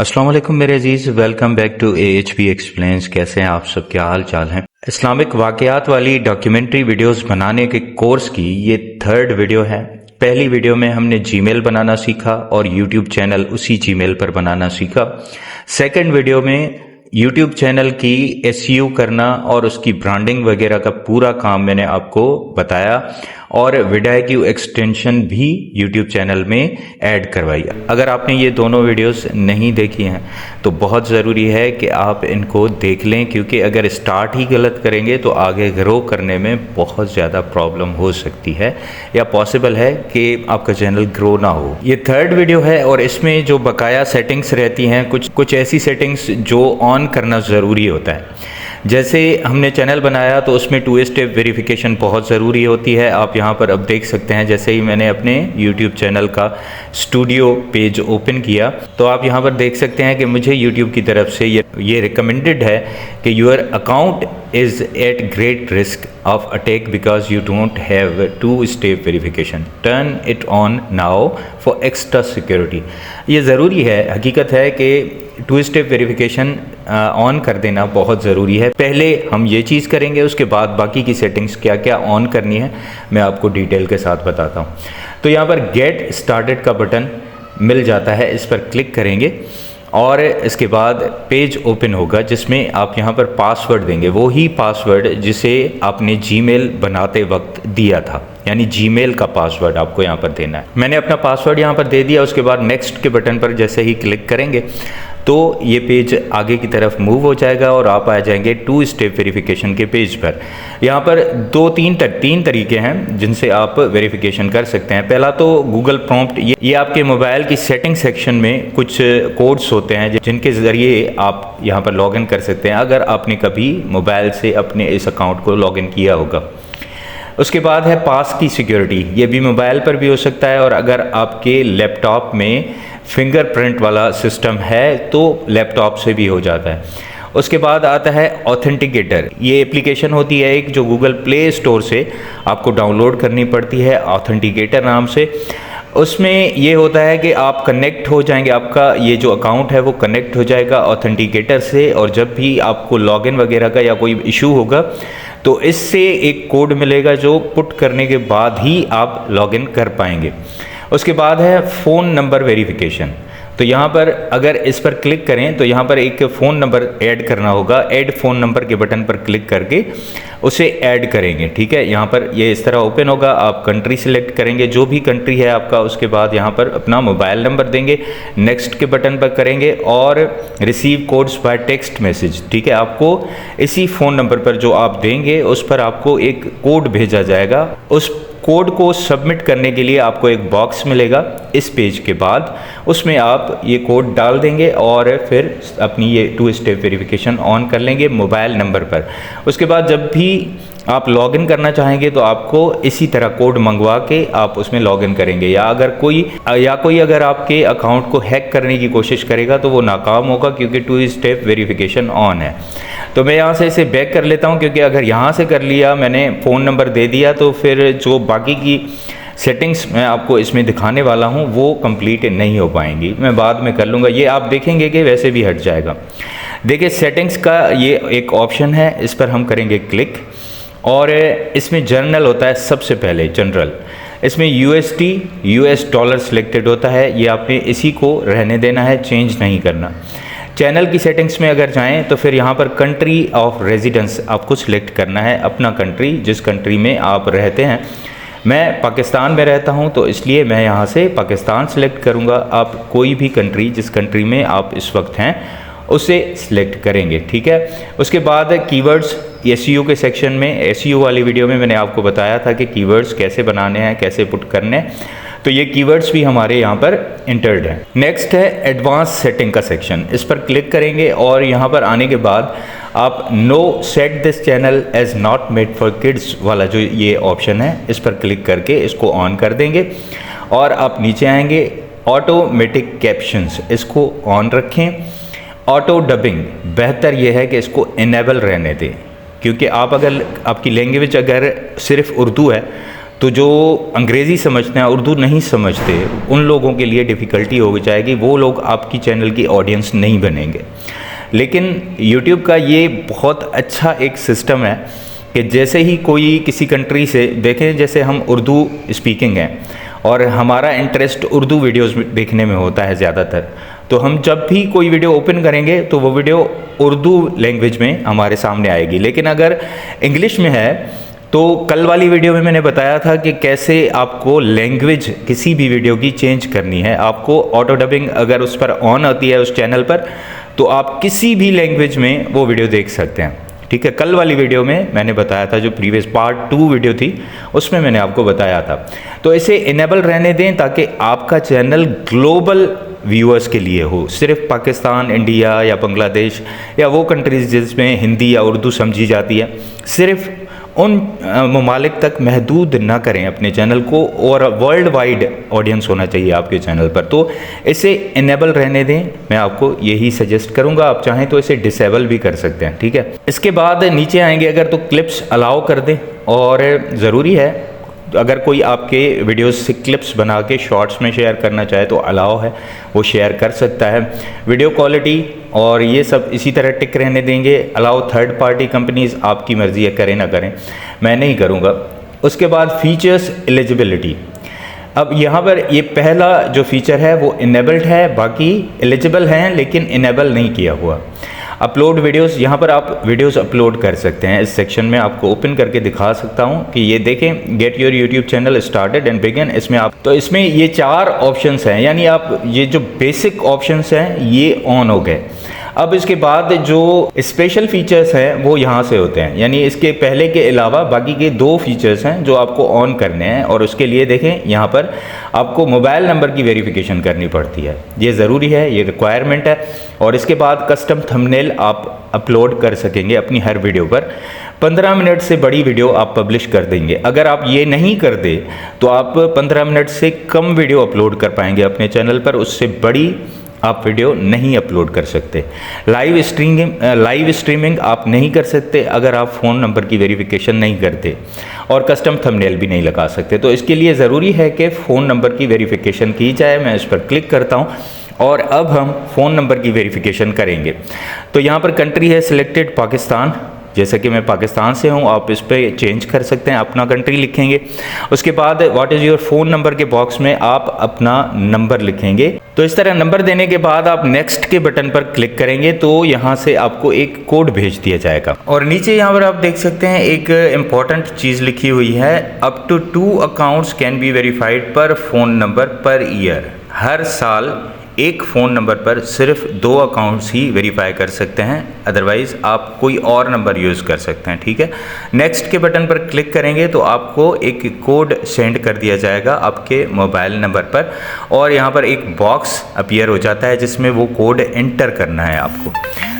अस्सलाम वालेकुम मेरे अजीज, welcome back to AHP explains. कैसे हैं आप सब, क्या हाल चाल है। इस्लामिक वाकयात वाली डॉक्यूमेंट्री वीडियोस बनाने के कोर्स की ये थर्ड वीडियो है। पहली वीडियो में हमने जीमेल बनाना सीखा और यूट्यूब चैनल उसी जीमेल पर बनाना सीखा। सेकंड वीडियो में यूट्यूब चैनल की SEO करना और उसकी ब्रांडिंग वगैरह का पूरा काम मैंने आपको बताया और विडाईक्यू एक्सटेंशन भी यूट्यूब चैनल में ऐड करवाई। अगर आपने ये दोनों वीडियोस नहीं देखी हैं तो बहुत ज़रूरी है कि आप इनको देख लें, क्योंकि अगर स्टार्ट ही गलत करेंगे तो आगे ग्रो करने में बहुत ज़्यादा प्रॉब्लम हो सकती है या पॉसिबल है कि आपका चैनल ग्रो ना हो। ये थर्ड वीडियो है और इसमें जो बकाया सेटिंग्स रहती हैं, कुछ ऐसी सेटिंग्स जो ऑन करना ज़रूरी होता है। जैसे हमने चैनल बनाया तो उसमें 2 स्टेप वेरिफिकेशन बहुत ज़रूरी होती है। आप यहाँ पर अब देख सकते हैं, जैसे ही मैंने अपने YouTube चैनल का स्टूडियो पेज ओपन किया तो आप यहाँ पर देख सकते हैं कि मुझे YouTube की तरफ से ये रिकमेंडेड है कि your account is at great risk of attack because you don't have 2 step verification, turn it on now for extra security. ये ज़रूरी है, हकीकत है कि 2 स्टेप वेरिफिकेशन ऑन कर देना बहुत ज़रूरी है। पहले हम ये चीज़ करेंगे, उसके बाद बाकी की सेटिंग्स क्या क्या ऑन करनी है मैं आपको डिटेल के साथ बताता हूँ। तो यहाँ पर गेट स्टार्टेड का बटन मिल जाता है, इस पर क्लिक करेंगे और इसके बाद पेज ओपन होगा जिसमें आप यहाँ पर पासवर्ड देंगे, वो ही पासवर्ड जिसे आपने जीमेल बनाते वक्त दिया था, यानी जीमेल का पासवर्ड आपको यहाँ पर देना है। मैंने अपना पासवर्ड यहाँ पर दे दिया। उसके बाद नेक्स्ट के बटन पर जैसे ही क्लिक करेंगे तो ये पेज आगे की तरफ मूव हो जाएगा और आप आ जाएंगे 2 स्टेप वेरिफिकेशन के पेज पर। यहाँ पर तीन तरीके हैं जिनसे आप वेरिफिकेशन कर सकते हैं। पहला तो गूगल प्रॉम्प्ट, ये आपके मोबाइल की सेटिंग सेक्शन में कुछ कोड्स होते हैं जिनके ज़रिए आप यहाँ पर लॉगिन कर सकते हैं, अगर आपने कभी मोबाइल से अपने इस अकाउंट को लॉगिन किया होगा। उसके बाद है पास की सिक्योरिटी, ये भी मोबाइल पर भी हो सकता है और अगर आपके लैपटॉप में फिंगरप्रिंट वाला सिस्टम है तो लैपटॉप से भी हो जाता है। उसके बाद आता है ऑथेंटिकेटर, ये एप्लीकेशन होती है एक जो गूगल प्ले स्टोर से आपको डाउनलोड करनी पड़ती है ऑथेंटिकेटर नाम से। उसमें ये होता है कि आप कनेक्ट हो जाएंगे, आपका ये जो अकाउंट है वो कनेक्ट हो जाएगा ऑथेंटिकेटर से, और जब भी आपको लॉगिन वगैरह का या कोई इशू होगा तो इससे एक कोड मिलेगा जो पुट करने के बाद ही आप लॉगिन कर पाएंगे। उसके बाद है फ़ोन नंबर वेरिफिकेशन, तो यहाँ पर अगर इस पर क्लिक करें तो यहाँ पर एक फ़ोन नंबर ऐड करना होगा। ऐड फ़ोन नंबर के बटन पर क्लिक करके उसे ऐड करेंगे, ठीक है। यहाँ पर ये इस तरह ओपन होगा, आप कंट्री सिलेक्ट करेंगे, जो भी कंट्री है आपका। उसके बाद यहाँ पर अपना मोबाइल नंबर देंगे, नेक्स्ट के बटन पर करेंगे और receive codes by text message, ठीक है। आपको इसी फ़ोन नंबर पर जो आप देंगे उस पर आपको एक कोड भेजा जाएगा। उस कोड को सबमिट करने के लिए आपको एक बॉक्स मिलेगा इस पेज के बाद, उसमें आप ये कोड डाल देंगे और फिर अपनी ये 2 स्टेप वेरिफिकेशन ऑन कर लेंगे मोबाइल नंबर पर। उसके बाद जब भी आप लॉगिन करना चाहेंगे तो आपको इसी तरह कोड मंगवा के आप उसमें लॉगिन करेंगे, या कोई अगर आपके अकाउंट को हैक करने की कोशिश करेगा तो वो नाकाम होगा, क्योंकि 2 स्टेप वेरिफिकेशन ऑन है। तो मैं यहाँ से इसे बैक कर लेता हूँ, क्योंकि अगर यहाँ से कर लिया, मैंने फ़ोन नंबर दे दिया, तो फिर जो बाकी की सेटिंग्स मैं आपको इसमें दिखाने वाला हूँ वो कंप्लीट नहीं हो पाएंगी, मैं बाद में कर लूँगा। ये आप देखेंगे कि वैसे भी हट जाएगा। देखिए सेटिंग्स का ये एक ऑप्शन है, इस पर हम करेंगे क्लिक और इसमें जर्नल होता है सबसे पहले, जनरल। इसमें USD US डॉलर सिलेक्टेड होता है, ये आपने इसी को रहने देना है, चेंज नहीं करना। चैनल की सेटिंग्स में अगर जाएं तो फिर यहाँ पर कंट्री ऑफ रेजिडेंस आपको सिलेक्ट करना है, अपना कंट्री, जिस कंट्री में आप रहते हैं। मैं पाकिस्तान में रहता हूँ तो इसलिए मैं यहाँ से पाकिस्तान सिलेक्ट करूँगा। आप कोई भी कंट्री, जिस कंट्री में आप इस वक्त हैं उसे सिलेक्ट करेंगे, ठीक है। उसके बाद कीवर्ड्स, SEO के सेक्शन में, SEO वाली वीडियो में मैंने आपको बताया था कि कीवर्ड्स कैसे बनाने हैं, कैसे पुट करने हैं, तो ये कीवर्ड्स भी हमारे यहाँ पर इंटर्ड हैं। नेक्स्ट है एडवांस सेटिंग का सेक्शन, इस पर क्लिक करेंगे और यहाँ पर आने के बाद आप no set this channel as not made for kids वाला जो ये ऑप्शन है, इस पर क्लिक करके इसको ऑन कर देंगे और आप नीचे आएंगे। ऑटोमेटिक कैप्शंस, इसको ऑन रखें। ऑटो डबिंग, बेहतर यह है कि इसको इनेबल रहने दें, क्योंकि आप अगर आपकी लैंग्वेज अगर सिर्फ उर्दू है तो जो अंग्रेज़ी समझते हैं, उर्दू नहीं समझते, उन लोगों के लिए डिफ़िकल्टी हो जाएगी, वो लोग आपकी चैनल की ऑडियंस नहीं बनेंगे। लेकिन YouTube का ये बहुत अच्छा एक सिस्टम है कि जैसे ही कोई किसी कंट्री से देखें, जैसे हम उर्दू स्पीकिंग हैं और हमारा इंटरेस्ट उर्दू वीडियोस देखने में होता है ज़्यादातर, तो हम जब भी कोई वीडियो ओपन करेंगे तो वो वीडियो उर्दू लैंग्वेज में हमारे सामने आएगी। लेकिन अगर इंग्लिश में है तो कल वाली वीडियो में मैंने बताया था कि कैसे आपको लैंग्वेज किसी भी वीडियो की चेंज करनी है। आपको ऑटो डबिंग अगर उस पर ऑन होती है उस चैनल पर, तो आप किसी भी लैंग्वेज में वो वीडियो देख सकते हैं। ठीक है, कल वाली वीडियो में मैंने बताया था, जो प्रीवियस पार्ट 2 वीडियो थी उसमें मैंने आपको बताया था। तो इसे इनेबल रहने दें ताकि आपका चैनल ग्लोबल व्यूअर्स के लिए हो, सिर्फ पाकिस्तान, इंडिया या बांग्लादेश या वो कंट्रीज़ जिसमें हिंदी या उर्दू समझी जाती है, सिर्फ उन ममालिक तक महदूद ना करें अपने चैनल को, और वर्ल्ड वाइड ऑडियंस होना चाहिए आपके चैनल पर। तो इसे इनेबल रहने दें, मैं आपको यही सजेस्ट करूंगा। आप चाहें तो इसे डिसेबल भी कर सकते हैं। ठीक है, इसके बाद नीचे आएंगे अगर तो क्लिप्स अलाउ कर दें, और ज़रूरी है अगर कोई आपके वीडियोस से क्लिप्स बना के शॉर्ट्स में शेयर करना चाहे तो अलाउ है, वो शेयर कर सकता है। वीडियो क्वालिटी और ये सब इसी तरह टिक रहने देंगे। अलाउ थर्ड पार्टी कंपनीज, आपकी मर्ज़ी है करें ना करें, मैं नहीं करूँगा। उसके बाद फीचर्स एलिजिबिलिटी, अब यहाँ पर ये पहला जो फीचर है वो इनेबल्ड है, बाकी एलिजिबल हैं लेकिन इनेबल नहीं किया हुआ। अपलोड वीडियोस, यहाँ पर आप वीडियोस अपलोड कर सकते हैं। इस सेक्शन में आपको ओपन करके दिखा सकता हूँ कि ये देखें, get your YouTube channel started and begin. इसमें आप, तो इसमें ये 4 ऑप्शंस हैं, यानी आप ये जो बेसिक ऑप्शंस हैं ये ऑन हो गए। अब इसके बाद जो स्पेशल फीचर्स हैं वो यहाँ से होते हैं, यानी इसके पहले के अलावा बाकी के 2 फीचर्स हैं जो आपको ऑन करने हैं, और उसके लिए देखें यहाँ पर आपको मोबाइल नंबर की वेरिफिकेशन करनी पड़ती है। ये ज़रूरी है, ये रिक्वायरमेंट है। और इसके बाद कस्टम थंबनेल आप अपलोड कर सकेंगे अपनी हर वीडियो पर। 15 मिनट से बड़ी वीडियो आप पब्लिश कर देंगे। अगर आप ये नहीं कर दे तो आप 15 मिनट से कम वीडियो अपलोड कर पाएंगे अपने चैनल पर, उससे बड़ी आप वीडियो नहीं अपलोड कर सकते। लाइव स्ट्रीमिंग आप नहीं कर सकते अगर आप फ़ोन नंबर की वेरिफिकेशन नहीं करते, और कस्टम थंबनेल भी नहीं लगा सकते। तो इसके लिए ज़रूरी है कि फ़ोन नंबर की वेरिफिकेशन की जाए। मैं इस पर क्लिक करता हूँ और अब हम फ़ोन नंबर की वेरिफिकेशन करेंगे। तो यहाँ पर कंट्री है सिलेक्टेड पाकिस्तान, जैसा कि मैं पाकिस्तान से हूँ, आप इस पर चेंज कर सकते हैं, अपना कंट्री लिखेंगे। उसके बाद what is your phone number के बॉक्स में आप अपना नंबर लिखेंगे। तो इस तरह नंबर देने के बाद आप नेक्स्ट के बटन पर क्लिक करेंगे तो यहाँ से आपको एक कोड भेज दिया जाएगा। और नीचे यहाँ पर आप देख सकते हैं एक इम्पॉर्टेंट चीज़ लिखी हुई है, up to 2 accounts can be verified per phone number per year. हर साल एक फ़ोन नंबर पर सिर्फ 2 अकाउंट्स ही वेरीफाई कर सकते हैं, अदरवाइज़ आप कोई और नंबर यूज़ कर सकते हैं। ठीक है, नेक्स्ट के बटन पर क्लिक करेंगे तो आपको एक कोड सेंड कर दिया जाएगा आपके मोबाइल नंबर पर, और यहाँ पर एक बॉक्स अपीयर हो जाता है जिसमें वो कोड एंटर करना है आपको।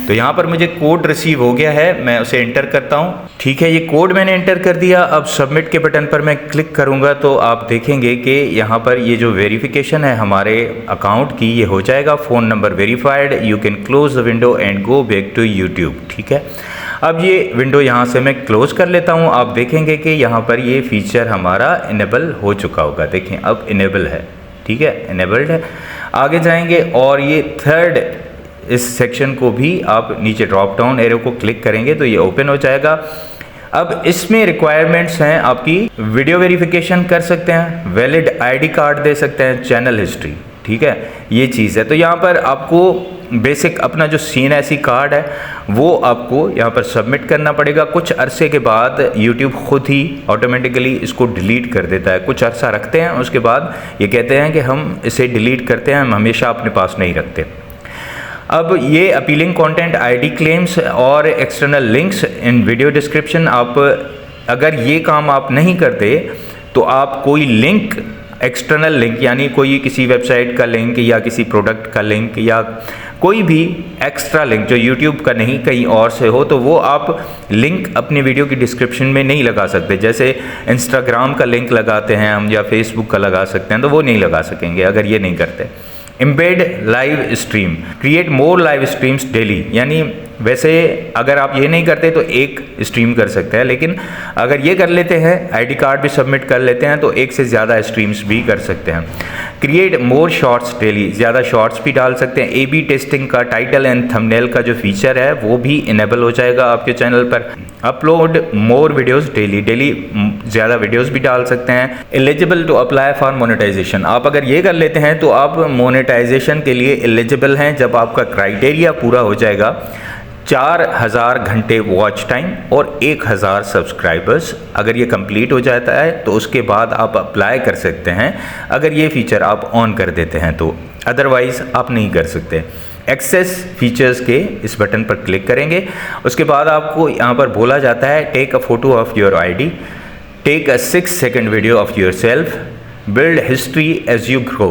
तो यहाँ पर मुझे कोड रिसीव हो गया है, मैं उसे एंटर करता हूँ। ठीक है, ये कोड मैंने एंटर कर दिया। अब सबमिट के बटन पर मैं क्लिक करूँगा तो आप देखेंगे कि यहाँ पर ये जो वेरिफिकेशन है हमारे अकाउंट की, ये हो जाएगा phone number verified, you can close the window and go back to YouTube. ठीक है, अब ये विंडो यहाँ से मैं क्लोज़ कर लेता हूँ। आप देखेंगे कि यहाँ पर ये फीचर हमारा इनेबल हो चुका होगा। देखें, अब इनेबल है। ठीक है, इनेबल्ड है। आगे जाएंगे और ये थर्ड इस सेक्शन को भी आप नीचे ड्रॉप डाउन एरो को क्लिक करेंगे तो ये ओपन हो जाएगा। अब इसमें रिक्वायरमेंट्स हैं, आपकी वीडियो वेरिफिकेशन कर सकते हैं, वैलिड आईडी कार्ड दे सकते हैं, चैनल हिस्ट्री। ठीक है, ये चीज़ है। तो यहाँ पर आपको बेसिक अपना जो CNSE कार्ड है वो आपको यहाँ पर सबमिट करना पड़ेगा। कुछ अरसे के बाद YouTube खुद ही ऑटोमेटिकली इसको डिलीट कर देता है। कुछ अरसा रखते हैं, उसके बाद ये कहते हैं कि हम इसे डिलीट करते हैं, हम हमेशा अपने पास नहीं रखते। अब ये अपीलिंग कंटेंट, आईडी क्लेम्स और external links in video description, आप अगर ये काम आप नहीं करते तो आप कोई लिंक, एक्सटर्नल लिंक यानी कोई किसी वेबसाइट का लिंक या किसी प्रोडक्ट का लिंक या कोई भी एक्स्ट्रा लिंक जो YouTube का नहीं कहीं और से हो, तो वो आप लिंक अपनी वीडियो की डिस्क्रिप्शन में नहीं लगा सकते। जैसे इंस्टाग्राम का लिंक लगाते हैं हम या फेसबुक का लगा सकते हैं, तो वो नहीं लगा सकेंगे अगर ये नहीं करते। Embed live stream, create more live streams daily, यानी वैसे अगर आप ये नहीं करते तो एक स्ट्रीम कर सकते हैं, लेकिन अगर ये कर लेते हैं, आईडी कार्ड भी सबमिट कर लेते हैं, तो एक से ज़्यादा स्ट्रीम्स भी कर सकते हैं। क्रिएट मोर शॉर्ट्स डेली, ज़्यादा शॉर्ट्स भी डाल सकते हैं। AB टेस्टिंग का टाइटल एंड थंबनेल का जो फीचर है वो भी इनेबल हो जाएगा आपके चैनल पर। Upload more videos daily, daily ज़्यादा वीडियोस भी डाल सकते हैं। Eligible to apply for monetization, आप अगर ये कर लेते हैं तो आप मोनेटाइजेशन के लिए एलिजिबल हैं जब आपका क्राइटेरिया पूरा हो जाएगा। 4000 घंटे वॉच टाइम और 1000 सब्सक्राइबर्स, अगर ये कंप्लीट हो जाता है तो उसके बाद आप अप्लाई कर सकते हैं, अगर ये फीचर आप ऑन कर देते हैं तो। अदरवाइज़ आप नहीं कर सकते। एक्सेस फीचर्स के इस बटन पर क्लिक करेंगे, उसके बाद आपको यहाँ पर बोला जाता है take a photo of your ID, take a 6 second video of yourself, build history as you grow.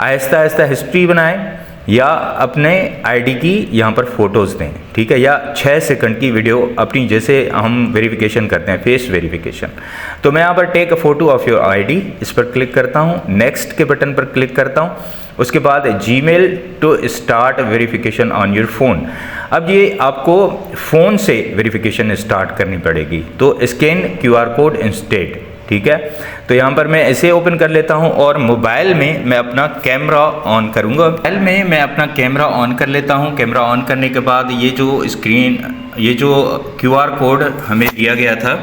आहिस्ता आहिस्ता हिस्ट्री बनाएं या अपने आईडी की यहाँ पर फ़ोटोज़ दें, ठीक है, या 6 सेकंड की वीडियो अपनी, जैसे हम वेरिफिकेशन करते हैं फेस वेरिफिकेशन। तो मैं यहाँ पर take a photo of your ID, इस पर क्लिक करता हूँ, नेक्स्ट के बटन पर क्लिक करता हूँ। उसके बाद Gmail to start verification on your phone. अब ये आपको फ़ोन से वेरिफिकेशन स्टार्ट करनी पड़ेगी, तो स्कैन QR कोड इंस्टेड, ठीक है। तो यहाँ पर मैं इसे ओपन कर लेता हूँ और मोबाइल में मैं अपना कैमरा ऑन करूँगा। मोबाइल में मैं अपना कैमरा ऑन कर लेता हूँ। कैमरा ऑन करने के बाद ये जो स्क्रीन, ये जो QR कोड हमें दिया गया था,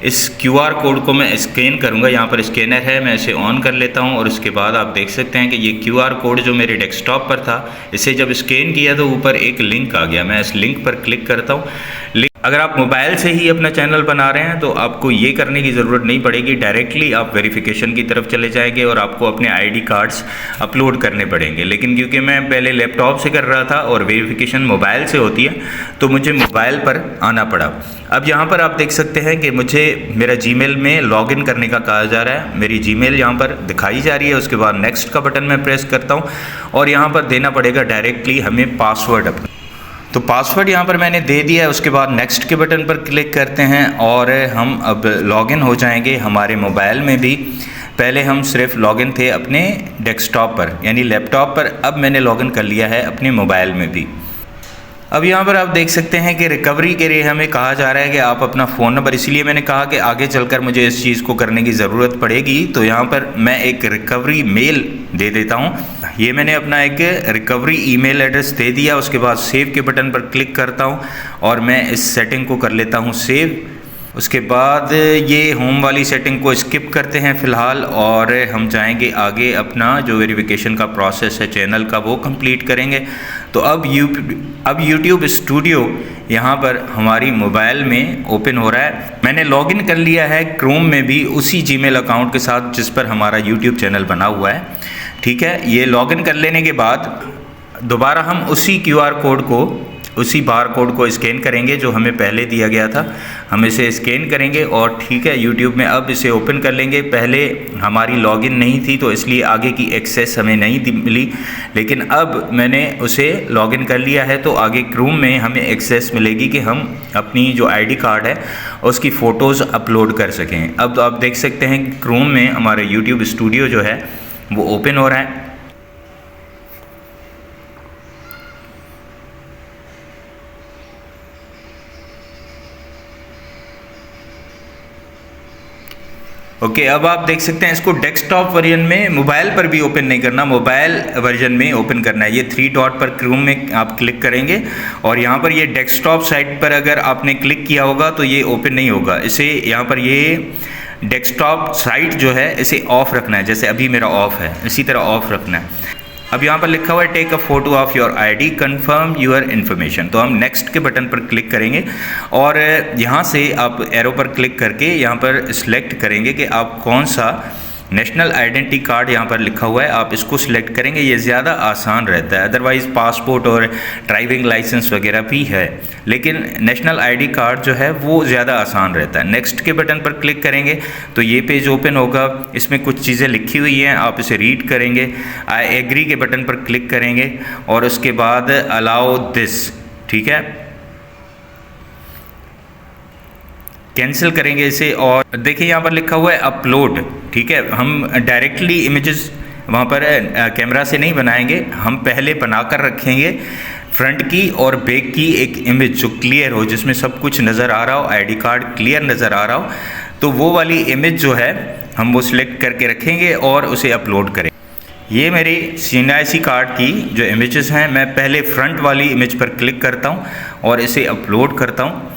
इस QR कोड को मैं स्कैन करूँगा। यहाँ पर स्कैनर है, मैं इसे ऑन कर लेता हूँ और उसके बाद आप देख सकते हैं कि ये QR कोड जो मेरे डेस्कटॉप पर था, इसे जब स्कैन किया तो ऊपर एक लिंक आ गया। मैं इस लिंक पर क्लिक करता हूँ। अगर आप मोबाइल से ही अपना चैनल बना रहे हैं तो आपको ये करने की ज़रूरत नहीं पड़ेगी, डायरेक्टली आप वेरिफिकेशन की तरफ चले जाएंगे और आपको अपने आईडी कार्ड्स अपलोड करने पड़ेंगे। लेकिन क्योंकि मैं पहले लैपटॉप से कर रहा था और वेरिफिकेशन मोबाइल से होती है, तो मुझे मोबाइल पर आना पड़ा। अब यहाँ पर आप देख सकते हैं कि मुझे मेरा जीमेल में लॉगिन करने का कहा जा रहा है। मेरी जीमेल यहाँ पर दिखाई जा रही है। उसके बाद नेक्स्ट का बटन मैं प्रेस करता हूँ और यहाँ पर देना पड़ेगा डायरेक्टली हमें पासवर्ड अपना। तो पासवर्ड यहाँ पर मैंने दे दिया है। उसके बाद नेक्स्ट के बटन पर क्लिक करते हैं और हम अब लॉगिन हो जाएंगे हमारे मोबाइल में भी। पहले हम सिर्फ लॉगिन थे अपने डेस्कटॉप पर, यानी लैपटॉप पर। अब मैंने लॉगिन कर लिया है अपने मोबाइल में भी। अब यहाँ पर आप देख सकते हैं कि रिकवरी के लिए हमें कहा जा रहा है कि आप अपना फ़ोन नंबर, इसलिए मैंने कहा कि आगे चलकर मुझे इस चीज़ को करने की ज़रूरत पड़ेगी, तो यहाँ पर मैं एक रिकवरी मेल दे देता हूँ। ये मैंने अपना एक रिकवरी ईमेल एड्रेस दे दिया। उसके बाद सेव के बटन पर क्लिक करता हूँ और मैं इस सेटिंग को कर लेता हूँ सेव। उसके बाद ये होम वाली सेटिंग को स्किप करते हैं फ़िलहाल और हम जाएंगे आगे, अपना जो वेरिफिकेशन का प्रोसेस है चैनल का वो कंप्लीट करेंगे। तो अब यूट्यूब स्टूडियो यहाँ पर हमारी मोबाइल में ओपन हो रहा है। मैंने लॉगिन कर लिया है क्रोम में भी उसी जीमेल अकाउंट के साथ जिस पर हमारा यूट्यूब चैनल बना हुआ है, ठीक है। ये लॉगिन कर लेने के बाद दोबारा हम उसी QR कोड को, उसी बार कोड को स्कैन करेंगे जो हमें पहले दिया गया था। हम इसे स्कैन करेंगे और ठीक है, यूट्यूब में अब इसे ओपन कर लेंगे। पहले हमारी लॉगिन नहीं थी तो इसलिए आगे की एक्सेस हमें नहीं मिली, लेकिन अब मैंने उसे लॉगिन कर लिया है तो आगे क्रोम में हमें एक्सेस मिलेगी कि हम अपनी जो आईडी कार्ड है उसकी फ़ोटोज़ अपलोड कर सकें। अब तो आप देख सकते हैं कि क्रोम में हमारा यूट्यूब स्टूडियो जो है वो ओपन हो रहा है। ओके, अब आप देख सकते हैं इसको डेस्कटॉप वर्जन में, मोबाइल पर भी ओपन नहीं करना, मोबाइल वर्जन में ओपन करना है। ये 3 डॉट पर क्रोम में आप क्लिक करेंगे और यहाँ पर ये डेस्कटॉप साइट पर अगर आपने क्लिक किया होगा तो ये ओपन नहीं होगा। इसे यहाँ पर ये डेस्कटॉप साइट जो है इसे ऑफ रखना है, जैसे अभी मेरा ऑफ है इसी तरह ऑफ रखना है। अब यहाँ पर लिखा हुआ है take a photo of your ID, confirm your information. तो हम नेक्स्ट के बटन पर क्लिक करेंगे और यहाँ से आप एरो पर क्लिक करके यहाँ पर सिलेक्ट करेंगे कि आप कौन सा नेशनल आइडेंटिटी कार्ड यहाँ पर लिखा हुआ है आप इसको सिलेक्ट करेंगे। ये ज़्यादा आसान रहता है, अदरवाइज़ पासपोर्ट और ड्राइविंग लाइसेंस वगैरह भी है, लेकिन नेशनल आईडी कार्ड जो है वो ज़्यादा आसान रहता है। नेक्स्ट के बटन पर क्लिक करेंगे तो ये पेज ओपन होगा। इसमें कुछ चीज़ें लिखी हुई हैं, आप इसे रीड करेंगे। आई एग्री के बटन पर क्लिक करेंगे और उसके बाद अलाउ दिस, ठीक है, कैंसिल करेंगे इसे। और देखिए यहाँ पर लिखा हुआ है अपलोड, ठीक है। हम डायरेक्टली इमेजेस वहाँ पर कैमरा से नहीं बनाएंगे, हम पहले बनाकर रखेंगे फ्रंट की और बैक की एक इमेज जो क्लियर हो, जिसमें सब कुछ नज़र आ रहा हो, आईडी कार्ड क्लियर नज़र आ रहा हो, तो वो वाली इमेज जो है हम वो सिलेक्ट करके रखेंगे और उसे अपलोड करें। ये मेरी CNIC कार्ड की जो इमेजेस हैं, मैं पहले फ्रंट वाली इमेज पर क्लिक करता हूँ और इसे अपलोड करता हूँ।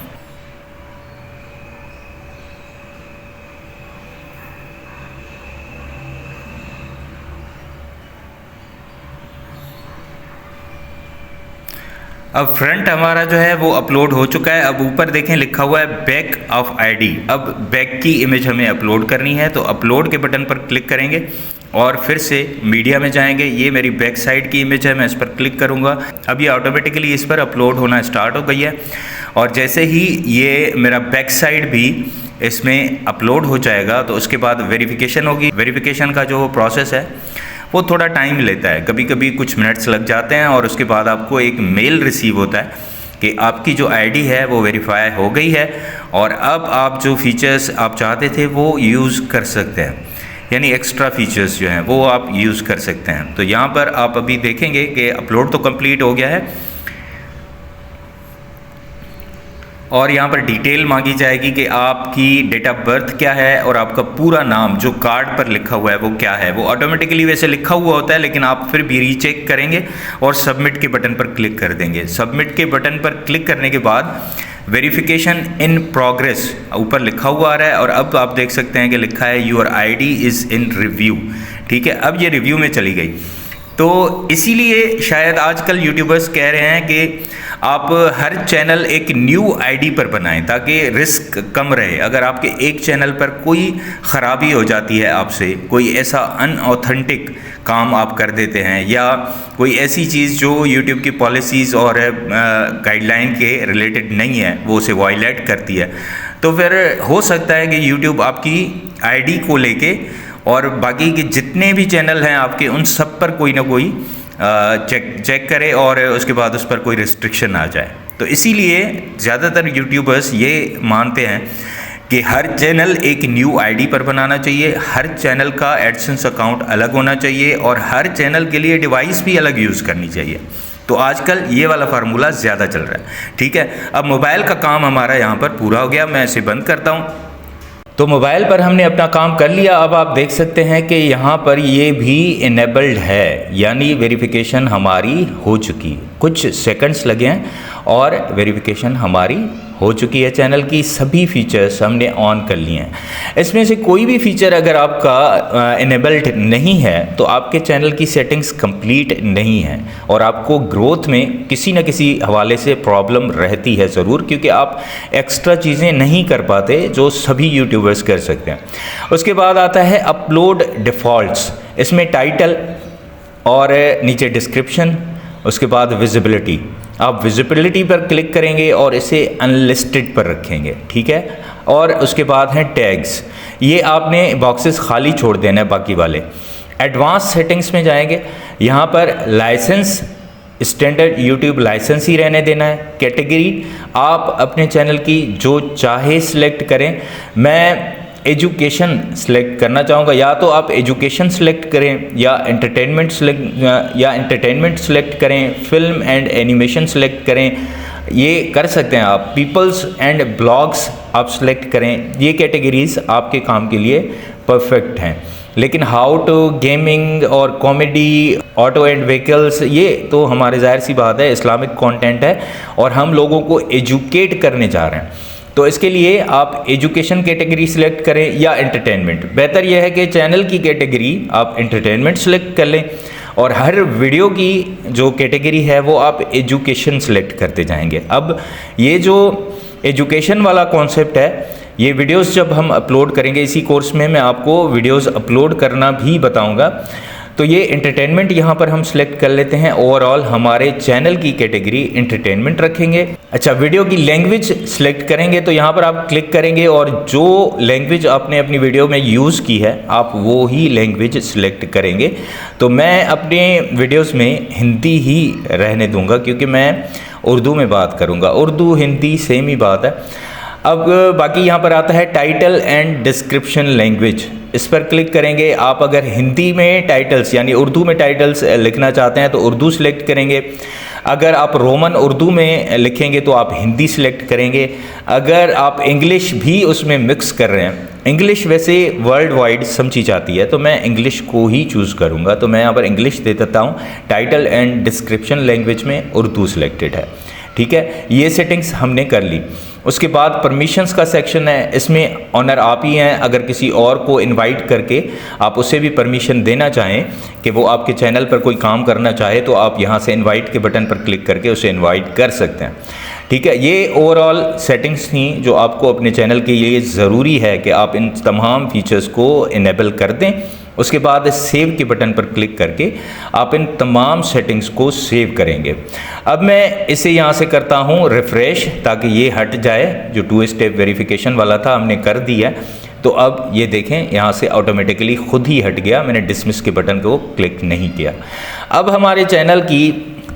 अब फ्रंट हमारा जो है वो अपलोड हो चुका है। अब ऊपर देखें लिखा हुआ है बैक ऑफ आईडी। अब बैक की इमेज हमें अपलोड करनी है, तो अपलोड के बटन पर क्लिक करेंगे और फिर से मीडिया में जाएंगे। ये मेरी बैक साइड की इमेज है, मैं इस पर क्लिक करूँगा। अब ये ऑटोमेटिकली इस पर अपलोड होना स्टार्ट हो गई है और जैसे ही ये मेरा बैक साइड भी इसमें अपलोड हो जाएगा तो उसके बाद वेरिफिकेशन होगी। वेरिफिकेशन का जो प्रोसेस है वो थोड़ा टाइम लेता है, कभी कभी कुछ मिनट्स लग जाते हैं और उसके बाद आपको एक मेल रिसीव होता है कि आपकी जो आईडी है वो वेरीफाई हो गई है और अब आप जो फीचर्स आप चाहते थे वो यूज़ कर सकते हैं, यानी एक्स्ट्रा फीचर्स जो हैं वो आप यूज़ कर सकते हैं। तो यहाँ पर आप अभी देखेंगे कि अपलोड तो कंप्लीट हो गया है और यहाँ पर डिटेल मांगी जाएगी कि आपकी डेट ऑफ बर्थ क्या है और आपका पूरा नाम जो कार्ड पर लिखा हुआ है वो क्या है। वो ऑटोमेटिकली वैसे लिखा हुआ होता है, लेकिन आप फिर भी रीचेक करेंगे और सबमिट के बटन पर क्लिक कर देंगे। सबमिट के बटन पर क्लिक करने के बाद वेरिफिकेशन इन प्रोग्रेस ऊपर लिखा हुआ आ रहा है और अब आप देख सकते हैं कि लिखा है your ID is in review. ठीक है, अब ये रिव्यू में चली गई। तो इसीलिए शायद आजकल यूट्यूबर्स कह रहे हैं कि आप हर चैनल एक न्यू आईडी पर बनाएं ताकि रिस्क कम रहे। अगर आपके एक चैनल पर कोई ख़राबी हो जाती है, आपसे कोई ऐसा अनऑथेंटिक काम आप कर देते हैं या कोई ऐसी चीज़ जो यूट्यूब की पॉलिसीज़ और गाइडलाइन के रिलेटेड नहीं है, वो उसे वायलेट करती है, तो फिर हो सकता है कि यूट्यूब आपकी आईडी को लेके और बाकी के जितने भी चैनल हैं आपके उन सब पर कोई ना कोई चेक करे और उसके बाद उस पर कोई रिस्ट्रिक्शन आ जाए। तो इसीलिए ज़्यादातर यूट्यूबर्स ये मानते हैं कि हर चैनल एक न्यू आईडी पर बनाना चाहिए, हर चैनल का एडसेंस अकाउंट अलग होना चाहिए और हर चैनल के लिए डिवाइस भी अलग यूज़ करनी चाहिए। तो आजकल ये वाला फार्मूला ज़्यादा चल रहा है। ठीक है, अब मोबाइल का काम हमारा यहाँ पर पूरा हो गया, मैं इसे बंद करता हूँ। तो मोबाइल पर हमने अपना काम कर लिया। अब आप देख सकते हैं कि यहाँ पर ये भी इनेबल्ड है, यानी वेरिफिकेशन हमारी हो चुकी। कुछ सेकंड्स लगे हैं और वेरिफिकेशन हमारी हो चुकी है। चैनल की सभी फीचर्स हमने ऑन कर लिए हैं। इसमें से कोई भी फीचर अगर आपका इनेबल्ड नहीं है तो आपके चैनल की सेटिंग्स कंप्लीट नहीं है और आपको ग्रोथ में किसी न किसी हवाले से प्रॉब्लम रहती है ज़रूर, क्योंकि आप एक्स्ट्रा चीज़ें नहीं कर पाते जो सभी यूट्यूबर्स कर सकते हैं। उसके बाद आता है अपलोड डिफ़ॉल्ट्स। इसमें टाइटल और नीचे डिस्क्रिप्शन, उसके बाद विजिबिलिटी। आप विजिबिलिटी पर क्लिक करेंगे और इसे अनलिस्टेड पर रखेंगे। ठीक है, और उसके बाद हैं टैग्स। ये आपने बॉक्सेस खाली छोड़ देना है बाकी वाले। एडवांस सेटिंग्स में जाएंगे, यहाँ पर लाइसेंस स्टैंडर्ड यूट्यूब लाइसेंस ही रहने देना है। कैटेगरी आप अपने चैनल की जो चाहे सिलेक्ट करें। मैं एजुकेशन सेलेक्ट करना चाहूँगा, या तो आप एजुकेशन सेलेक्ट करें या एंटरटेनमेंट सेलेक्ट करें, फिल्म एंड एनिमेशन सेलेक्ट करें, ये कर सकते हैं आप। पीपल्स एंड ब्लॉग्स आप सेलेक्ट करें। ये कैटेगरीज आपके काम के लिए परफेक्ट हैं। लेकिन हाउ टू, गेमिंग और कॉमेडी, ऑटो एंड व्हीकल्स, ये तो हमारे ज़ाहिर सी बात है इस्लामिक कंटेंट है और हम लोगों को एजुकेट करने जा रहे हैं। तो इसके लिए आप एजुकेशन कैटेगरी सिलेक्ट करें या एंटरटेनमेंट। बेहतर यह है कि चैनल की कैटेगरी आप एंटरटेनमेंट सेलेक्ट कर लें और हर वीडियो की जो कैटेगरी है वो आप एजुकेशन सेलेक्ट करते जाएंगे। अब ये जो एजुकेशन वाला कॉन्सेप्ट है, ये वीडियोस जब हम अपलोड करेंगे इसी कोर्स में मैं आपको वीडियोस अपलोड करना भी बताऊंगा। तो ये एंटरटेनमेंट यहाँ पर हम सिलेक्ट कर लेते हैं। ओवरऑल हमारे चैनल की कैटेगरी एंटरटेनमेंट रखेंगे। अच्छा, वीडियो की लैंग्वेज सिलेक्ट करेंगे तो यहाँ पर आप क्लिक करेंगे और जो लैंग्वेज आपने अपनी वीडियो में यूज़ की है आप वो ही लैंग्वेज सिलेक्ट करेंगे। तो मैं अपने वीडियोस में हिंदी ही रहने दूंगा क्योंकि मैं उर्दू में बात करूँगा। उर्दू हिंदी सेम ही बात है। अब बाकी यहाँ पर आता है टाइटल एंड डिस्क्रिप्शन लैंग्वेज। इस पर क्लिक करेंगे। आप अगर हिंदी में टाइटल्स यानी उर्दू में टाइटल्स लिखना चाहते हैं तो उर्दू सेलेक्ट करेंगे। अगर आप रोमन उर्दू में लिखेंगे तो आप हिंदी सिलेक्ट करेंगे। अगर आप इंग्लिश भी उसमें मिक्स कर रहे हैं, इंग्लिश वैसे वर्ल्ड वाइड समझी जाती है तो मैं इंग्लिश को ही चूज़ करूँगा, तो मैं यहाँ पर इंग्लिश दे देता हूँ। टाइटल एंड डिस्क्रिप्शन लैंग्वेज में उर्दू सिलेक्टेड है, ठीक है। ये सेटिंग्स हमने कर ली। उसके बाद परमिशंस का सेक्शन है, इसमें ऑनर आप ही हैं। अगर किसी और को इनवाइट करके आप उसे भी परमिशन देना चाहें कि वो आपके चैनल पर कोई काम करना चाहे तो आप यहाँ से इनवाइट के बटन पर क्लिक करके उसे इनवाइट कर सकते हैं, ठीक है। ये ओवरऑल सेटिंग्स थी जो आपको अपने चैनल के लिए ज़रूरी है कि आप इन तमाम फीचर्स को इनेबल कर दें। उसके बाद सेव के बटन पर क्लिक करके आप इन तमाम सेटिंग्स को सेव करेंगे। अब मैं इसे यहाँ से करता हूँ रिफ़्रेश ताकि ये हट जाए, जो 2 स्टेप वेरिफिकेशन वाला था हमने कर दिया। तो अब ये देखें यहाँ से ऑटोमेटिकली खुद ही हट गया, मैंने डिसमिस के बटन को क्लिक नहीं किया। अब हमारे चैनल की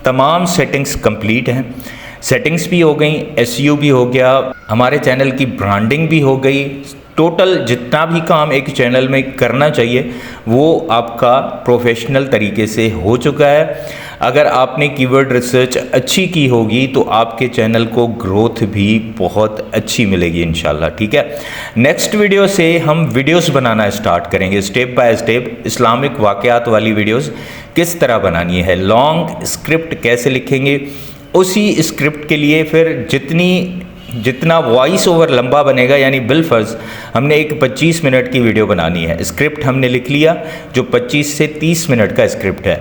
तमाम सेटिंग्स कंप्लीट हैं। सेटिंग्स भी हो गई, SEO भी हो गया, हमारे चैनल की ब्रांडिंग भी हो गई। टोटल जितना भी काम एक चैनल में करना चाहिए वो आपका प्रोफेशनल तरीके से हो चुका है। अगर आपने कीवर्ड रिसर्च अच्छी की होगी तो आपके चैनल को ग्रोथ भी बहुत अच्छी मिलेगी इंशाल्लाह, ठीक है। नेक्स्ट वीडियो से हम वीडियोस बनाना स्टार्ट करेंगे स्टेप बाय स्टेप। इस्लामिक वाक़यात वाली वीडियोस किस तरह बनानी है, लॉन्ग स्क्रिप्ट कैसे लिखेंगे, उसी स्क्रिप्ट के लिए फिर जितना वॉइस ओवर लंबा बनेगा, यानी बिलफर्ज हमने एक 25 मिनट की वीडियो बनानी है। स्क्रिप्ट हमने लिख लिया जो 25 से 30 मिनट का स्क्रिप्ट है।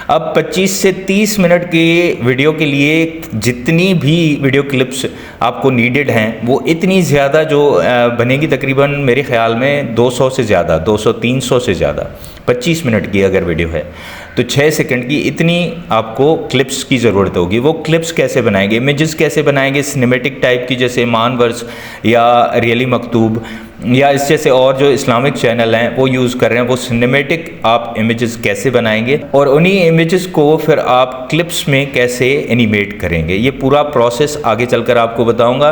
अब 25 से 30 मिनट के वीडियो के लिए जितनी भी वीडियो क्लिप्स आपको नीडेड हैं वो इतनी ज़्यादा जो बनेगी, तकरीबन मेरे ख़्याल में 200 से ज़्यादा, 200-300 से ज़्यादा। 25 मिनट की अगर वीडियो है तो 6 सेकंड की इतनी आपको क्लिप्स की ज़रूरत होगी। वो क्लिप्स कैसे बनाएंगे, इमेजेस कैसे बनाएंगे, सिनेमेटिक टाइप की, जैसे मानवर्स या रियली मकतूब या इस जैसे और जो इस्लामिक चैनल हैं वो यूज़ कर रहे हैं, वो सिनेमेटिक आप इमेजेस कैसे बनाएंगे और उन्हीं इमेजेस को फिर आप क्लिप्स में कैसे एनिमेट करेंगे, ये पूरा प्रोसेस आगे चलकर आपको बताऊंगा।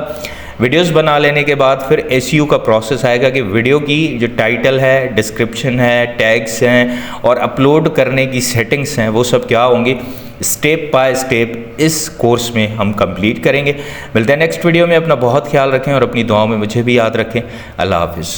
वीडियोस बना लेने के बाद फिर SEO का प्रोसेस आएगा कि वीडियो की जो टाइटल है, डिस्क्रिप्शन है, टैग्स हैं और अपलोड करने की सेटिंग्स हैं वो सब क्या होंगी, स्टेप बाय स्टेप इस कोर्स में हम कंप्लीट करेंगे। मिलते हैं नेक्स्ट वीडियो में। अपना बहुत ख्याल रखें और अपनी दुआओं में मुझे भी याद रखें। अल्लाह हाफिज़।